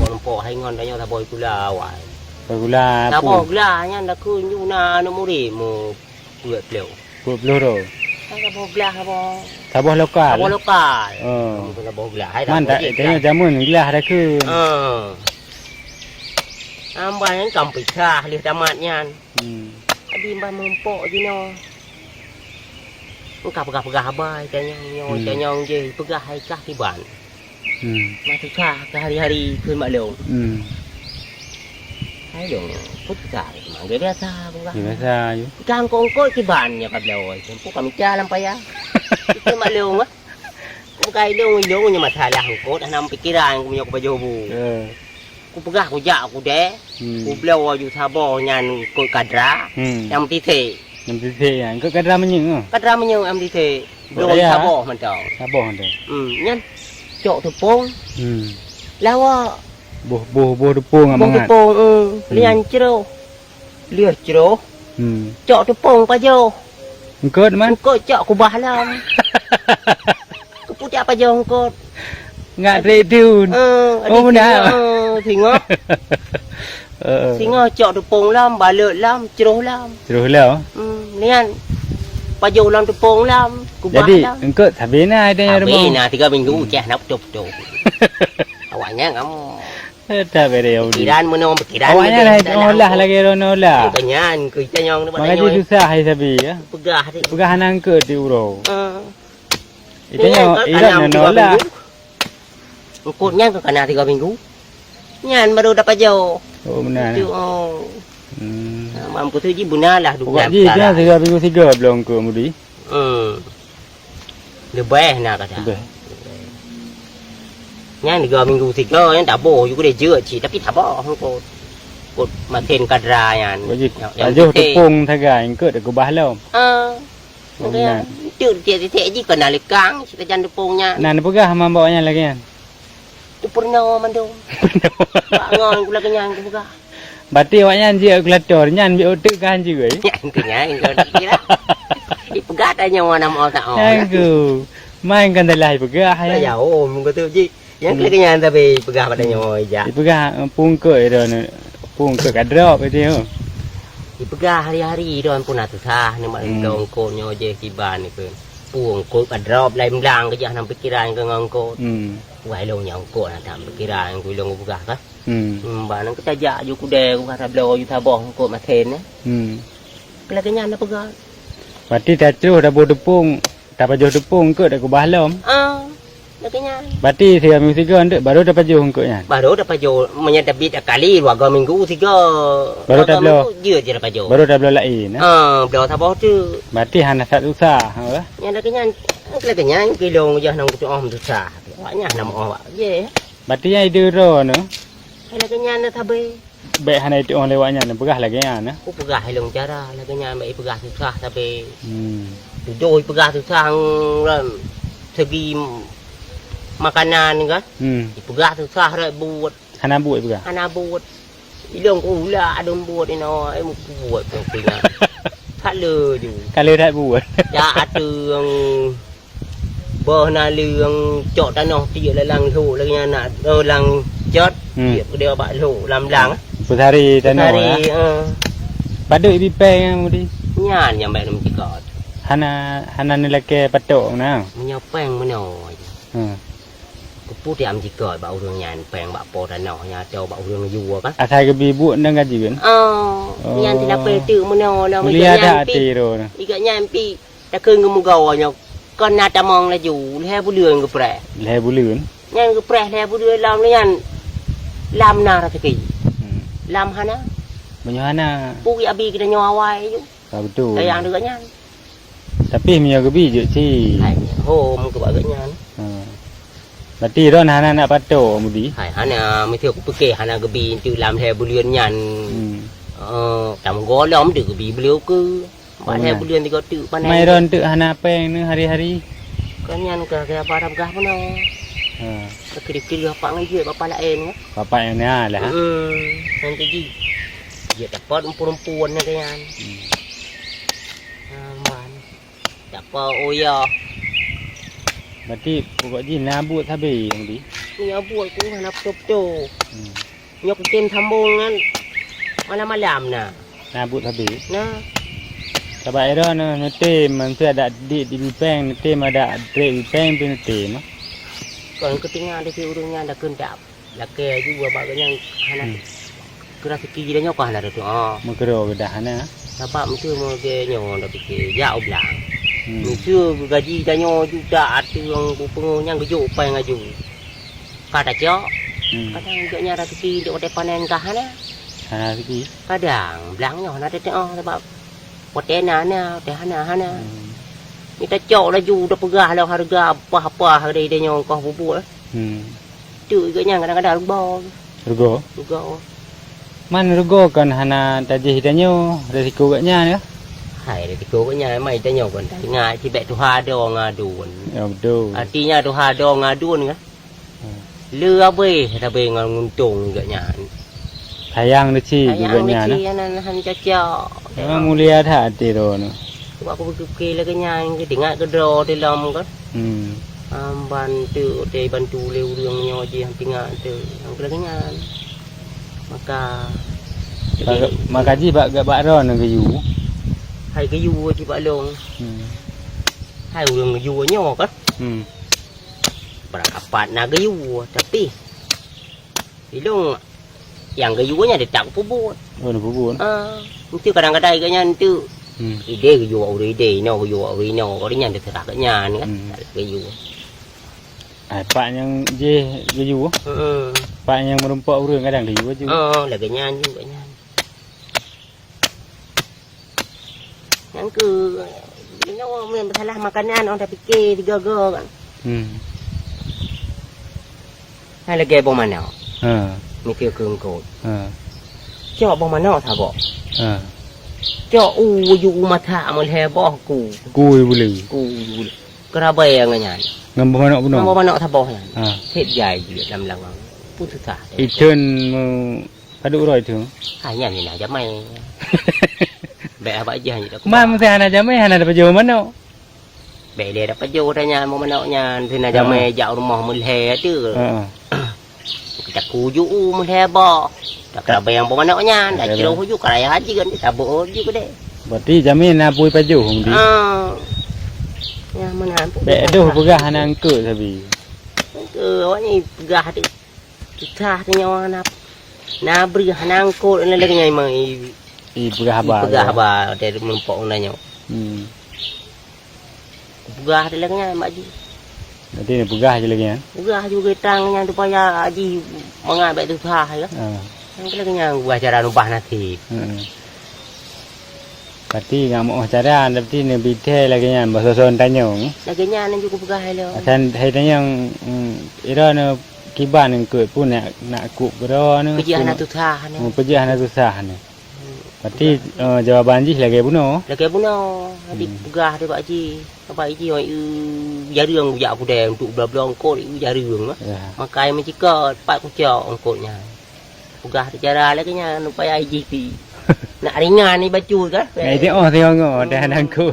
lempok hai ngon tanya tak boy gula awal. Gula Tak pun. gula nya nak ku nyuna no muri mu buat pleu. Buat peluru. Tak gula apa. Tabah lokal. Tabah lokal. Oh. Tabah gula hai Man tak tanya jamun gelah dah ke. Amban yang kampung kah lih tamatnya. Adi mbak mempok je no. Engkau pegah-pegah abai tanya je pegah hai kah tiban. Masa kah ke hari-hari ke mak long. Hai long put kah mang dia biasa pegah. Biasa je. Kang kongkoi tiban ya kat lawai. Tempu kami jalan payah. Ke mak long ah. Bukai dong nya masalah kau dah nam pikiran ku punya baju bu. Ku pegah ku jak ku deh. Ku belau ju sabo nyan ku kadra. Yang tite. Yang tite yang ke kadra menyeng. Kadra menyeng am tite. Belau sabo mentau. Sabo mentau. Nyan cok tepung. Lawa Boh tepung amang. Boh tepung lian cero. Liah cero. Cok tepung pajo. Engkot man. Engkot cok ku bahlam. Putih apa jong kot? Ngak redun. Oh benar. Singa. Singa cok tepung lam, balut lam, ceruh lam. Ceruh lam. Nian. Pajo lam tepung lam, kubah jadi, lam. Jadi engkau habisnya ada yang rumah. Habisnya 3 minggu ceh nak cop. Awaknya kamu. Tak beri. Pikiran mana pikiran. Awaknya olah lagi olah. Kenyan kita nyong ni. Makanya susah hai sabi ya. Pegah ni. Pegah nang ke di uro. Itu iran nolak. Ukutnya ke kena 3 minggu. Nyan baru dapat jauh. Oh benar. Mampu tu ji bunalah dulu. Buat ji kan 3 minggu 3 belum ke mudi. Lebih nak kata. Nyan 3 minggu 3 yang tak boh juga dia je ci tapi tak boh kau. Kut makin kadra yan. Ajuh tepung thagai ke dak kubah lam. Benar. Dia ji kena lekang kita jangan tepungnya. Nan pegah mambawanya lagi kan. Tu pernah mandom. Bangon kula kenyang tu pegah. Berarti awaknya dia kulator nyan bi otak kan juga. Nyan kenyang kau kira. Pegah tanya mana mau tak mau. Aku main kan dah pegah ya. Ya om kau tu ji. Yang kula kenyang tapi pegah padanya aja. Pegah pung ke dah pung ke kadrop dia. Pegah hari-hari don pun susah ni mak dong ko nyo je kiban ni ke. Puang ko kadrop lai mlang ke jangan pikiran ke ngangko. Wai long nyang ko nak tak pikiran ku long pegah ka. Ba nang kita ja ju ku de ku kata blo ju tabong ko ma ten ni. Kala kenyan na pegah. Berarti dah terus dah boh tepung, tak pajuh tepung ke dah ku bahlam. Dah kenyan. Berarti 3 minggu 3 ndek baru dah pajuh engkoknya. Baru dah pajuh menyedabit kali 2 minggu 3. Baru dah blo. Je dah pajuh. Baru dah blo lain. Blo tabah tu. Berarti hana sat susah, ha. Yang dah kenyan. Kala kenyan kilo je nang tu om susah. Awaknya nam awak je. Berarti yang ide ro no. Kala kenyan na tabe. Baik hana itu orang lewatnya nak pegah lagi ya nah. Ku pegah long cara la kenyan baik pegah susah tapi. Doi pegah susah segi makanan ni kan. Pegah susah rak buat. Hana buat pegah. Hana buat. Ilong ku ula adum buat ni no ai mu buat pegah. Tak le ju. Kalau tak buat. Ya ada yang na lương chọn ta nó thì là lăng thủ là nhà nạt lăng chót dia bak thủ làm lăng Putari tanah pada ibi pe mudi nyan yang baik nam cikot hana ni lake patok na nya peng menoi ku putih am cikot bau đường nyan peng bak po ta no nya châu bau đường vua kan asai ke bi bu nang gaji kan nyan thì là pe tự menoi là bây giờ nyan pi iga nyan pi ta keung ke mugau nya con nát mong là dù le bu lươn cái pre le bu lươn nhan cái pre le bu lươn làm nyan làm na ra cái làm hana banyak hana bu ya bi kita nyawai ju betul yang được nyan tapi mia ke bi je si hôm cái bak nyan berarti ron hana nak patok mudi hai hana mai thiêu ku peke hana ke bi tu làm le bu lươn nyan tam go lom được cái bi beliau ke Pak saya bulan 3 tu panen. Mai ron tu hana peng ni hari-hari. Kanyan ke apa ramgah pun no. Kiri-kiri apa ngai bapa lain kan. Bapa yang ni lah. Nanti ji. Dia dapat perempuan ni kanyan. Man. Dapat oya. Berarti pokok ji nabut habis mudi. ni buat ku nak top-to nhok trên tham môn á mà làm nè นาบุทบี nó สบายแล้วนะเต้มันเสื้อดะดีแป้งเต้มาดะเตะแป้งเป็นเตะมั้ง còn cái tiếng Nga đây thì udah Nga đã cơn đạp là kè juga bagai yang hana kira siki dia nyok lah tu oh มันก็โดดด่านะ Bapak mesti mau ke nyo dah fikir jauh belang. Mesti gaji dah nyo juga tu yang pengunyang gejuk pai ngaju. Kata cok. Kadang juga nyara kiki dok de panen kah na. หาสิ Kadang belang nyo na de oh sebab potena na de hana. Ni ta cok dah ju dah pegah lah harga apa-apa hari dia nyo kau bubuk. Tu juga nyang kadang-kadang rubo. รุโก Rugo. มันรุโกกันหานาแต่จิตาโยเรสิโกกะญาเนาะ Hai thì cô cái nhà mày ta nhậu còn thấy ngài thì bẹ tu ha đo ngà đuồn. เอาดู Artinya tu ha đo ngà đuồn kan. Lừa bê ta bê ngon ngun trùng cái nhà. ทายังนึกชี้อยู่กันญา Ayang เนาะ ni anan han cha cha. ว่ามูเลียถาติโรเนาะ Sebab aku pergi lah ke nhà cái dengar ke draw di dalam kan. อืม Bantu de bantu leu riang nyo je hang tinggal tu. Hang ke nhà. Maka มากะจิบะกะบะรอนึงก็อยู่ hai cái vua thì bạn luôn. อืม Hai orang vua nyo kan. อืม Berapa nak ke vua tapi Ilung yang ke vua nya dia tak puput. โอ้นผู้บุญ Itu kadang-kadang ke nya tu อืม ide ke vua ide no ke vua no ko dia nya dia terak ke nya ni kan. Ke vua. ไอ้ปะยังเยอยู่ ปะยังมารุมเปาะเรื่องกระดังดีว่าอยู่ Là ke nya juga nya. Yang ke no masalah makanan orang dah fikir tiga-tiga kan. อืม Hai lagi bom mana? เออ Mikir keungkot. เออ Cok bom mana tha bo? เออ Cok yu mata amal heboh ku. กูบุลือ Ku kerabai yang nya. งำบ่มาเนาะบ่เนาะ Bom mana tha bo nya. อ่า Hết dài gì làm lăng putus sah. อีเชิญมือพระดุร้อยถึง Hanya ni nak jamai. Baik apa aja ni dah. มามันสิหาน่าจะไม่หาน่าจะประโยชน์มันเนาะ Baik dia dapat jo dah nya mau mana nya thì nak jamai jauh rumah mulhe tu. เออ Tak kuju mulhe bo. Tak kerabai yang bom mana nya dah kira kuju keraya haji kan tak bo juga deh. บัดนี้จะไม่น่าปุยประโยชน์ของดี Ya mana แบะดูบ่กะหานังเกิดซะบี awak ni pegah tu. Susah tu nyawa nak. Na beri hanang kot lagi nyai mai. อีบ่กะหาบา Pegah ba dari mempok nanya. อืม Pegah tu lagi nyai mak ji. บัดนี้บ่กะจะเลยกัน Pegah juga tangnya tu payah haji mengambil tu sah ya. เออ Yang lagi nyai buat cara nubah nanti. เออบัดนี้งามอจารย์บัดนี้บิเทละกันบ่ซอนตันยง Lagi nyai ni juga pegah lo. อาจารย์ให้ตันยังอีรอเนาะกี่บ้านนึงเกิดปุ่นเนี่ยน่ะกุบรอนึง Pejah nak tu sah ni. ปะเจหาตุสาเนี่ยบัดนี้jawaban ji lagi buno Lagi buno. Nanti pegah dia pak ji. Pak ji oi jarang buat aku dah untuk belah-belah angkot jarang ah. Makai macam kot, pak kucak angkotnya. Pegah cara lagi nya supaya IGP. Nak ringan ni baju kan. ไอ้ที่อ้อที่งอแต่หานังกู